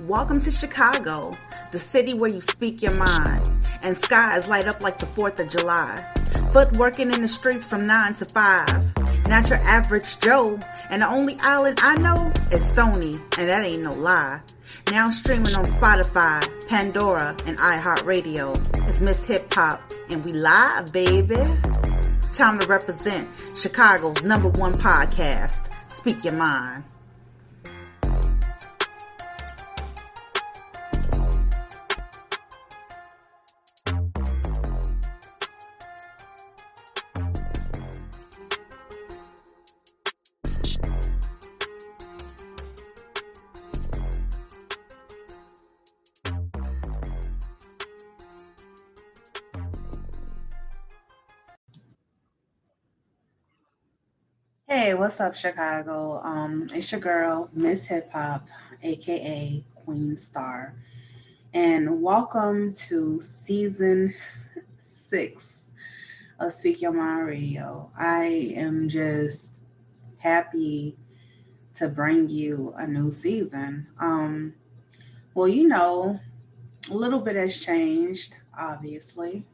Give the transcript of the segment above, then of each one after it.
Welcome to Chicago, the city where you speak your mind, and skies light up like the 4th of July. Foot working in the streets from 9 to 5. Not your average Joe, and the only island I know is Stony, and that ain't no lie. Now streaming on Spotify, Pandora, and iHeartRadio. It's Miss Hip Hop, and we live, baby. Time to represent Chicago's #1 podcast, Speak Your Mind. Hey, what's up, Chicago? It's your girl, Miss Hip Hop, aka Queen Starr, and welcome to season 6 of Speak Your Mind Radio. I am just happy to bring you a new season. Well, you know, a little bit has changed, obviously,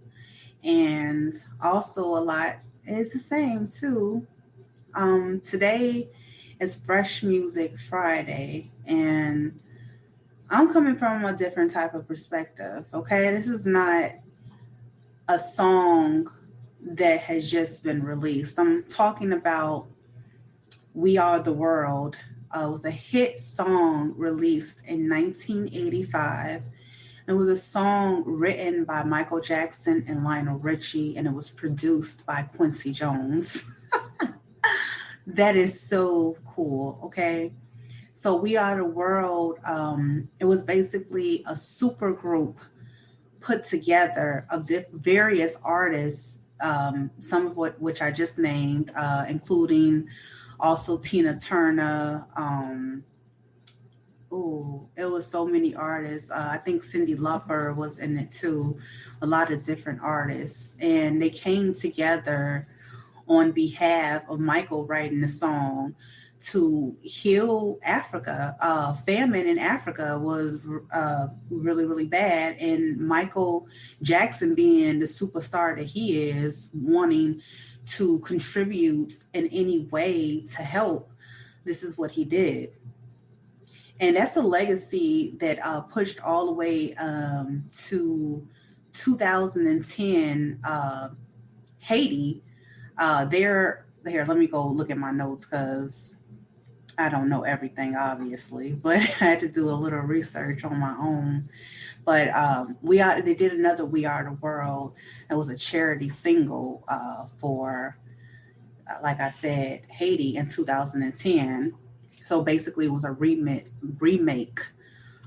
and also a lot is the same too. Today is Fresh Music Friday, and I'm coming from a different type of perspective, okay? This is not a song that has just been released. I'm talking about We Are the World. It was a hit song released in 1985. It was a song written by Michael Jackson and Lionel Richie, and it was produced by Quincy Jones. That is so cool, okay? So We Are the World, it was basically a super group put together of various artists, some of which I just named, including also Tina Turner. It was so many artists. I think Cyndi Lauper was in it too, a lot of different artists. And they came together on behalf of Michael writing the song to heal Africa. Famine in Africa was really, really bad. And Michael Jackson, being the superstar that he is, wanting to contribute in any way to help, this is what he did. And that's a legacy that pushed all the way to 2010 Haiti. Here, let me go look at my notes because I don't know everything, obviously, but I had to do a little research on my own. But they did another We Are the World. It was a charity single for, like I said, Haiti in 2010. So basically it was a remake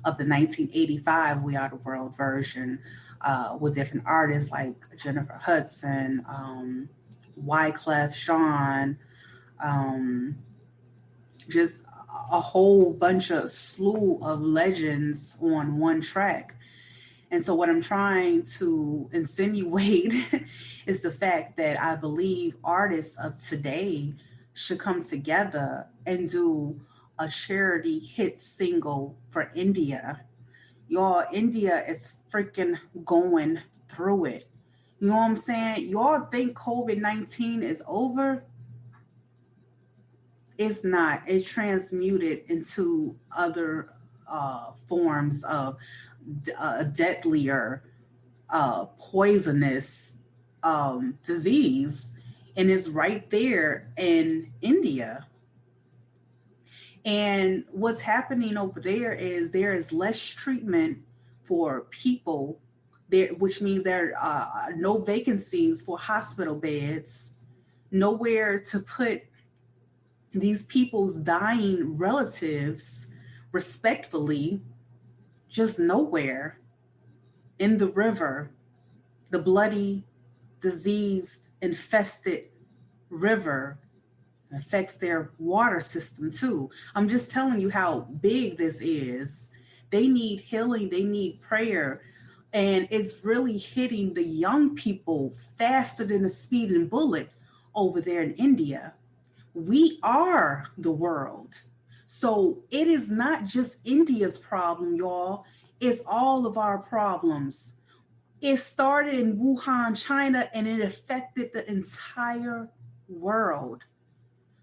of the 1985 We Are the World version with different artists like Jennifer Hudson, Wyclef Jean, just a whole bunch of slew of legends on one track. And so what I'm trying to insinuate is the fact that I believe artists of today should come together and do a charity hit single for India. Y'all, India is freaking going through it. You know what I'm saying? Y'all think COVID-19 is over? It's not. It's transmuted into other forms of deadlier, poisonous disease. And it's right there in India. And what's happening over there is less treatment for people there, which means there are no vacancies for hospital beds, nowhere to put these people's dying relatives respectfully, just nowhere. In the river, the bloody, diseased, infested river affects their water system too. I'm just telling you how big this is. They need healing, they need prayer. And it's really hitting the young people faster than a speeding bullet over there in India. We are the world. So it is not just India's problem, y'all. It's all of our problems. It started in Wuhan, China, and it affected the entire world.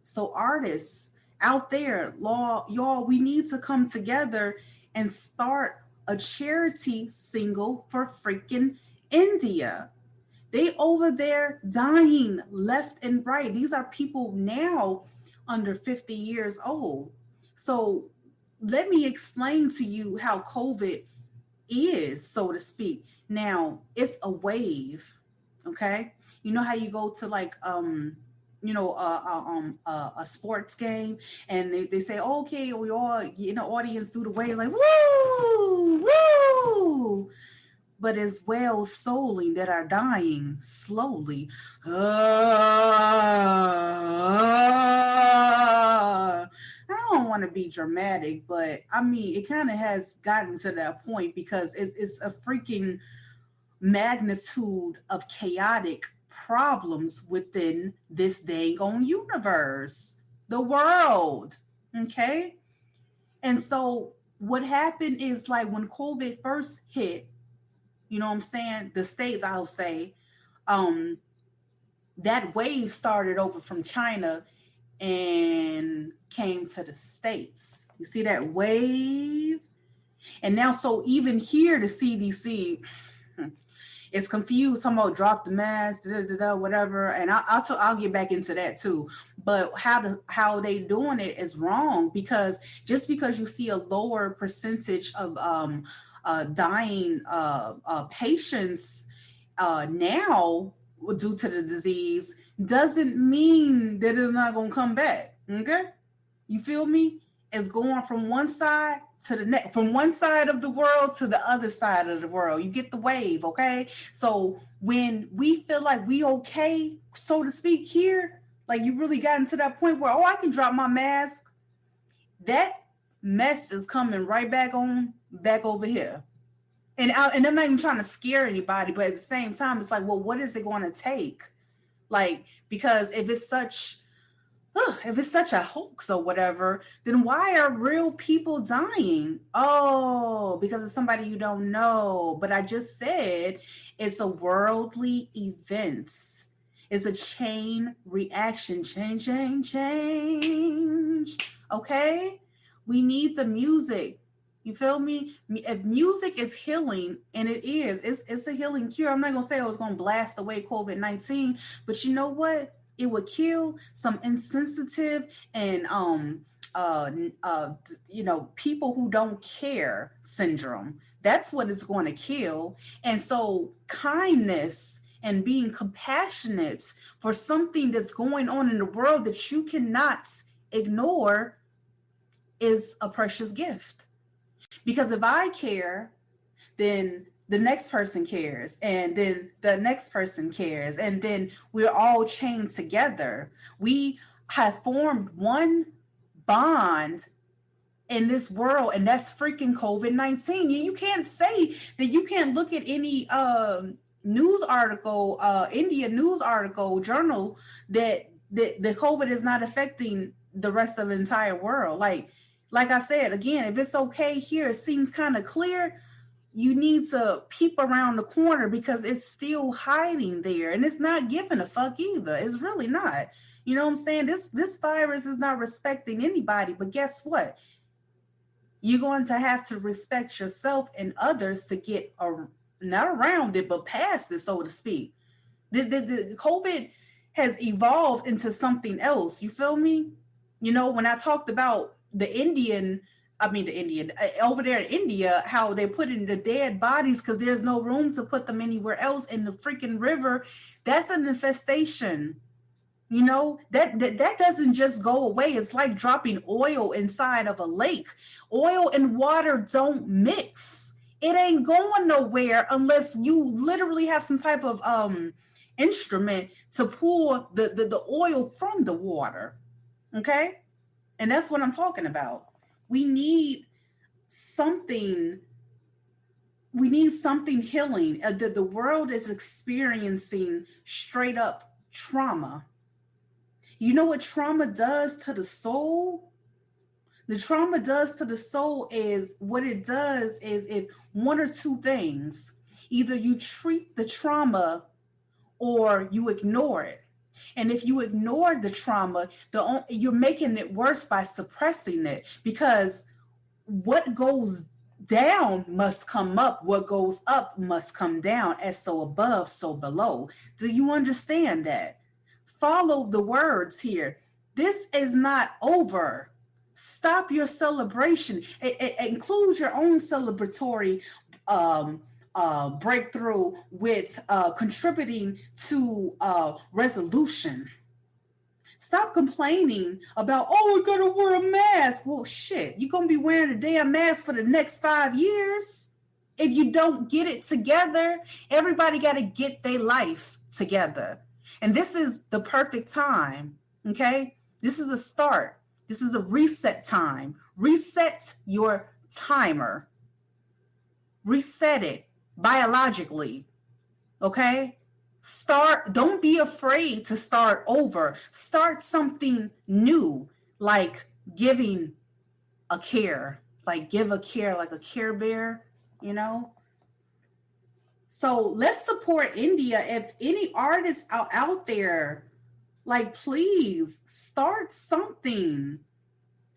So artists out there, law, y'all, we need to come together and start a charity single for freaking India. They over there dying left and right. These are people now under 50 years old. So let me explain to you how COVID is, so to speak. Now, it's a wave, okay? You know how you go to like a sports game and they say, okay, we all in the audience do the wave like woo, woo, but as well souling that are dying slowly. I don't want to be dramatic, but I mean, it kind of has gotten to that point because it's a freaking magnitude of chaotic problems within this dang on universe, the world. Okay. And so what happened is like when COVID first hit, you know what I'm saying? The states, I'll say, um, that wave started over from China and came to the states. You see that wave? And now, so even here, the CDC is confused. Talking about drop the mask, whatever. And I'll get back into that too. But how they doing it is wrong because just because you see a lower percentage of dying patients now due to the disease doesn't mean that it's not gonna come back. Okay, you feel me? It's going from one side to the next, from one side of the world to the other side of the world. You get the wave, okay? So when we feel like we okay, so to speak, here, like you really gotten to that point where, oh, I can drop my mask. That mess is coming right back over here. And I'm not even trying to scare anybody, but at the same time, it's like, well, what is it going to take? Like, because if it's such a hoax or whatever, then why are real people dying? Oh, because it's somebody you don't know. But I just said it's a worldly event. It's a chain reaction. Change, change, change. Okay? We need the music. You feel me? If music is healing, and it is, it's a healing cure. I'm not going to say I was going to blast away COVID-19, but you know what? It would kill some insensitive and uh, people who don't care syndrome. That's what it's going to kill. And so kindness and being compassionate for something that's going on in the world that you cannot ignore is a precious gift. Because if I care, then the next person cares, and then the next person cares, and then we're all chained together. We have formed one bond in this world, and that's freaking COVID-19. You can't say that. You can't look at any news article, India news article, journal that the COVID is not affecting the rest of the entire world. Like I said, again, if it's okay here, it seems kind of clear. You need to peep around the corner because it's still hiding there, and it's not giving a fuck either. It's really not. You know what I'm saying? This virus is not respecting anybody. But guess what? You're going to have to respect yourself and others to get not around it, but past it, so to speak. The COVID has evolved into something else. You feel me? You know, when I talked about the Indian over there in India, how they put in the dead bodies because there's no room to put them anywhere else in the freaking river. That's an infestation. You know, that doesn't just go away. It's like dropping oil inside of a lake. Oil and water don't mix. It ain't going nowhere unless you literally have some type of instrument to pull the oil from the water. Okay? And that's what I'm talking about. We need something healing. The world is experiencing straight up trauma. You know what trauma does to the soul? The trauma does to the soul is what it does is it one or two things. Either you treat the trauma or you ignore it. And if you ignore the trauma, you're making it worse by suppressing it, because what goes down must come up. What goes up must come down. As so above, so below. Do you understand that? Follow the words here. This is not over. Stop your celebration. It includes your own celebratory um, breakthrough with contributing to resolution. Stop complaining about, oh, we gotta wear a mask. Well, shit, you're gonna be wearing a damn mask for the next 5 years. If you don't get it together, everybody gotta get their life together. And this is the perfect time, okay? This is a start. This is a reset time. Reset your timer. Reset it biologically, okay? Don't be afraid to start over. Start something new, like giving a care, like give a care, like a Care Bear, you know? So let's support India. If any artists out there, like, please start something.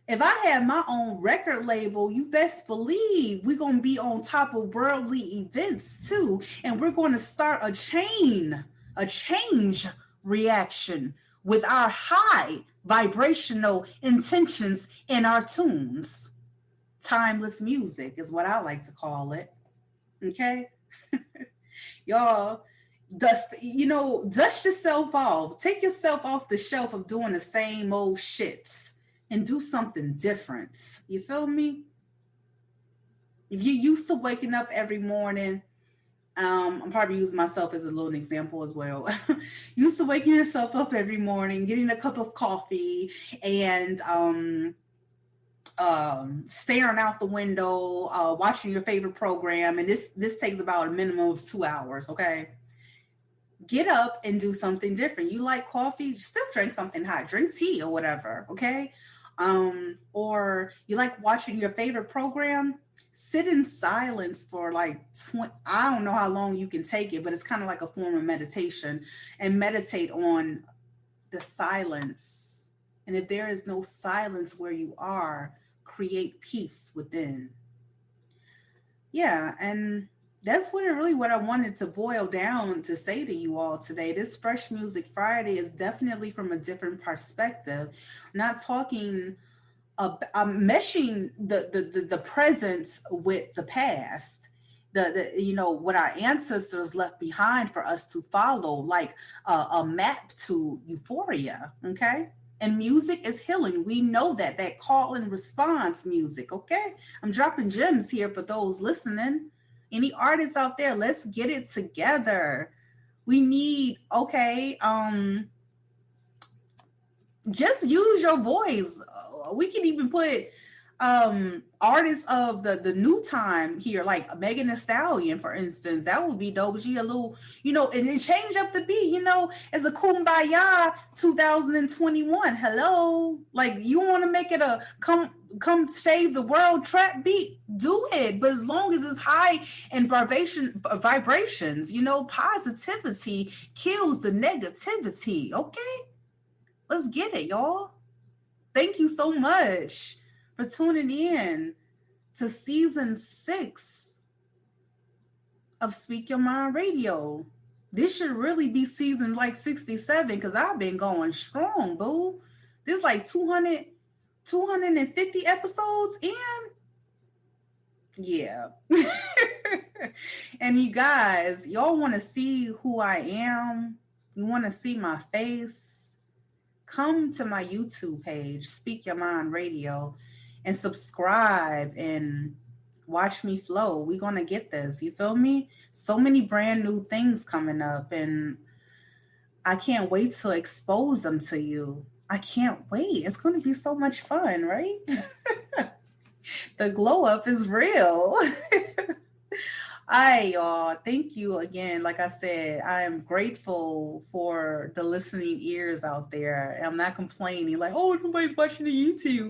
If I have my own record label, you best believe we're going to be on top of worldly events too. And we're going to start a change reaction with our high vibrational intentions in our tunes. Timeless music is what I like to call it. Okay? Y'all, dust yourself off. Take yourself off the shelf of doing the same old shit and do something different. You feel me? If you're used to waking up every morning, I'm probably using myself as a little example as well. Used to waking yourself up every morning, getting a cup of coffee, and staring out the window, watching your favorite program, and this takes about a minimum of 2 hours. Okay, get up and do something different. You like coffee? Still drink something hot. Drink tea or whatever. Okay. Or you like watching your favorite program, sit in silence for like I don't know how long you can take it, but it's kind of like a form of meditation, and meditate on the silence. And if there is no silence where you are, create peace within. Yeah, and that's what I wanted to boil down to say to you all today. This Fresh Music Friday is definitely from a different perspective. Not talking, meshing the present with the past. What our ancestors left behind for us to follow, like a map to euphoria. Okay. And music is healing. We know that call and response music. Okay. I'm dropping gems here for those listening. Any artists out there, let's get it together. We need, okay, just use your voice. We can even put artists of the new time here, like Megan Thee Stallion, for instance. That would be dope. She a little, and then change up the beat, as a Kumbaya 2021. Hello. Like, you want to make it a come save the world trap beat, do it. But as long as it's high in vibrations, positivity kills the negativity. Okay? Let's get it, y'all. Thank you so much for tuning in to season 6 of Speak Your Mind Radio. This should really be season like 67, because I've been going strong, boo. This like 250 episodes in. Yeah. And you guys, y'all want to see who I am? You want to see my face? Come to my YouTube page, Speak Your Mind Radio, and subscribe and watch me flow. We're going to get this. You feel me? So many brand new things coming up, and I can't wait to expose them to you. I can't wait. It's going to be so much fun, right? The glow up is real. All right, y'all. Thank you again. Like I said, I am grateful for the listening ears out there. I'm not complaining like, oh, nobody's watching the YouTube.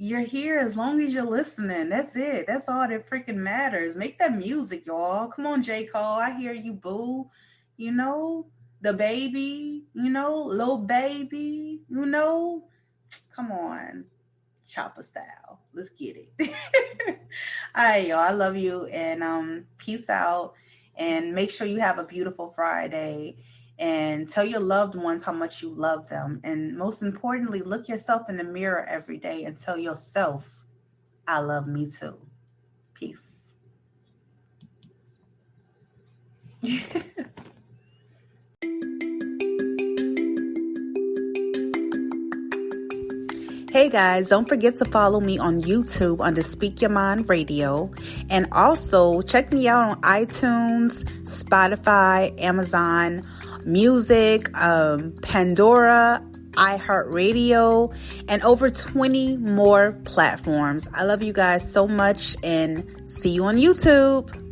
you're here as long as you're listening. That's it. That's all that freaking matters. Make that music, y'all. Come on, J. Cole. I hear you, boo. You know, the baby, little baby, come on. Chopper style. Let's get it. All right, y'all. I love you and peace out. And make sure you have a beautiful Friday and tell your loved ones how much you love them. And most importantly, look yourself in the mirror every day and tell yourself, I love me too. Peace. Hey guys, don't forget to follow me on YouTube under Speak Your Mind Radio. And also check me out on iTunes, Spotify, Amazon Music, Pandora, iHeartRadio, and over 20 more platforms. I love you guys so much and see you on YouTube.